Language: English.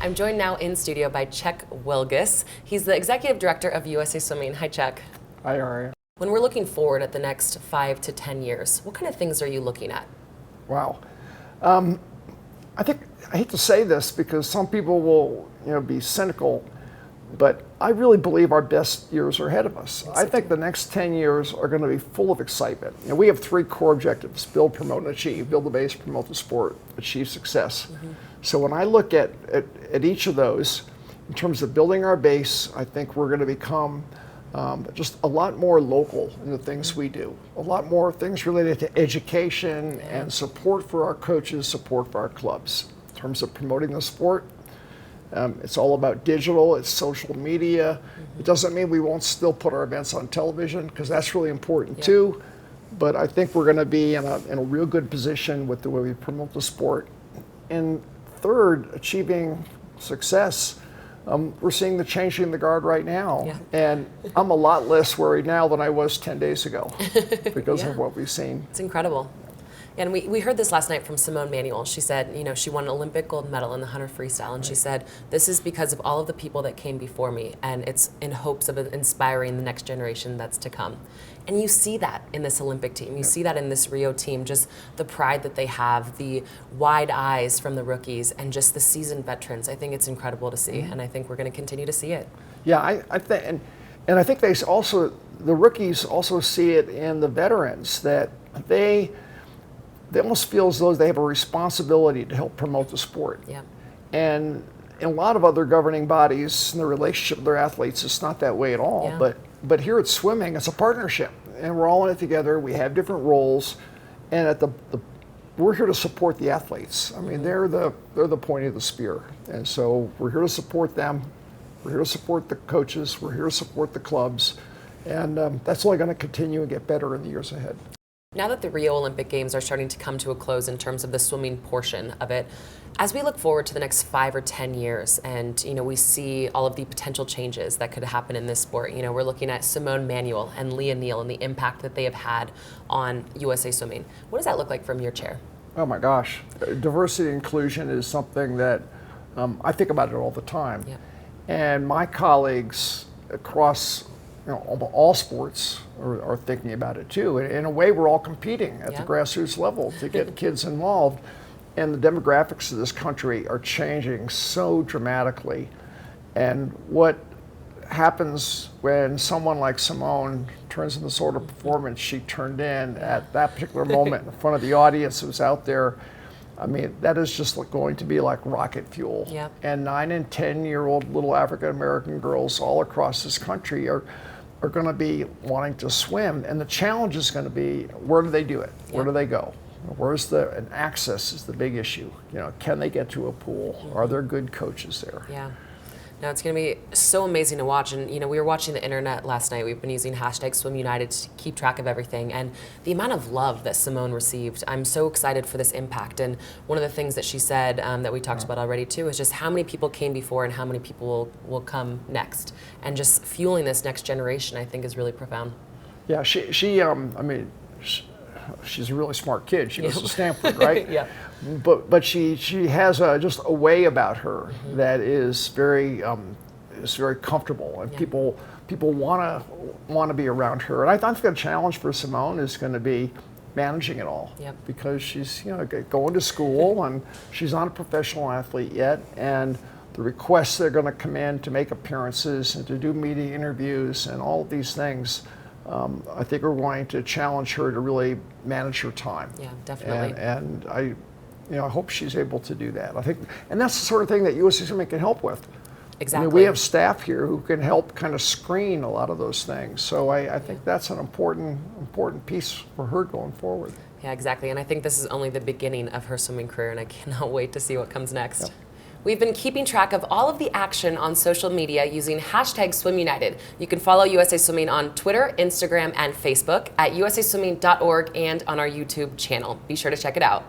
I'm joined now in studio by Chuck Wielgus. He's the executive director of USA Swimming. Hi, Chuck. Hi, Aria. When we're looking forward at the next 5 to 10 years, what kind of things are you looking at? Wow. I hate to say this because some people will, be cynical, but I really believe our best years are ahead of us. I think the next 10 years are going to be full of excitement. We have 3 core objectives: build, promote, and achieve. Build the base, promote the sport, achieve success. So when I look at each of those, in terms of building our base, I think we're going to become just a lot more local in the things we do. A lot more things related to education and support for our coaches, support for our clubs. In terms of promoting the sport, it's all about digital, it's social media. It doesn't mean we won't still put our events on television, because that's really important too. But I think we're going to be in a real good position with the way we promote the sport. And third, achieving success. We're seeing the changing the guard right now, and I'm a lot less worried now than I was 10 days ago because of what we've seen. It's incredible. And we heard this last night from Simone Manuel. She said, she won an Olympic gold medal in the 100 freestyle, and she said, this is because of all of the people that came before me, and it's in hopes of inspiring the next generation that's to come. And you see that in this Olympic team. You see that in this Rio team, just the pride that they have, the wide eyes from the rookies, and just the seasoned veterans. I think it's incredible to see, and I think we're going to continue to see it. Yeah, I think, and I think the rookies also see it in the veterans, that they almost feel as though they have a responsibility to help promote the sport. Yeah. And in a lot of other governing bodies, in the relationship with their athletes, it's not that way at all. Yeah. But here at swimming, it's a partnership, and we're all in it together. We have different roles, and we're here to support the athletes. I mean, they're the point of the spear, and so we're here to support them. We're here to support the coaches. We're here to support the clubs, and that's only going to continue and get better in the years ahead. Now that the Rio Olympic Games are starting to come to a close in terms of the swimming portion of it, as we look forward to the next 5 or 10 years and we see all of the potential changes that could happen in this sport, we're looking at Simone Manuel and Leah Neal and the impact that they have had on USA Swimming. What does that look like from your chair? Oh my gosh. Diversity and inclusion is something that I think about it all the time. Yeah. And my colleagues across all sports are thinking about it too. In a way, we're all competing at the grassroots level to get kids involved. And the demographics of this country are changing so dramatically. And what happens when someone like Simone turns in the sort of performance she turned in at that particular moment in front of the audience that was out there, I mean, that is just going to be like rocket fuel. Yeah. And 9 and 10-year-old little African-American girls all across this country are going to be wanting to swim. And the challenge is going to be, where do they do it? Where do they go? And access is the big issue. Can they get to a pool? Are there good coaches there? Yeah. No, it's going to be so amazing to watch. And, we were watching the internet last night. We've been using #SwimUnited to keep track of everything. And the amount of love that Simone received, I'm so excited for this impact. And one of the things that she said that we talked about already, too, is just how many people came before and how many people will come next. And just fueling this next generation, I think, is really profound. Yeah, she's a really smart kid. She goes to Stanford, right? Yeah. But she has just a way about her that is very comfortable, and people want to be around her. And I think the challenge for Simone is going to be managing it all, because she's going to school and she's not a professional athlete yet, and the requests that are going to come in to make appearances and to do media interviews and all of these things, I think are going to challenge her to really manage her time. Yeah, definitely. And I hope she's able to do that. I think, and that's the sort of thing that USA Swimming can help with. Exactly. We have staff here who can help kind of screen a lot of those things. So I think that's an important piece for her going forward. Yeah, exactly. And I think this is only the beginning of her swimming career, and I cannot wait to see what comes next. Yep. We've been keeping track of all of the action on social media using #SwimUnited. You can follow USA Swimming on Twitter, Instagram, and Facebook at usaswimming.org and on our YouTube channel. Be sure to check it out.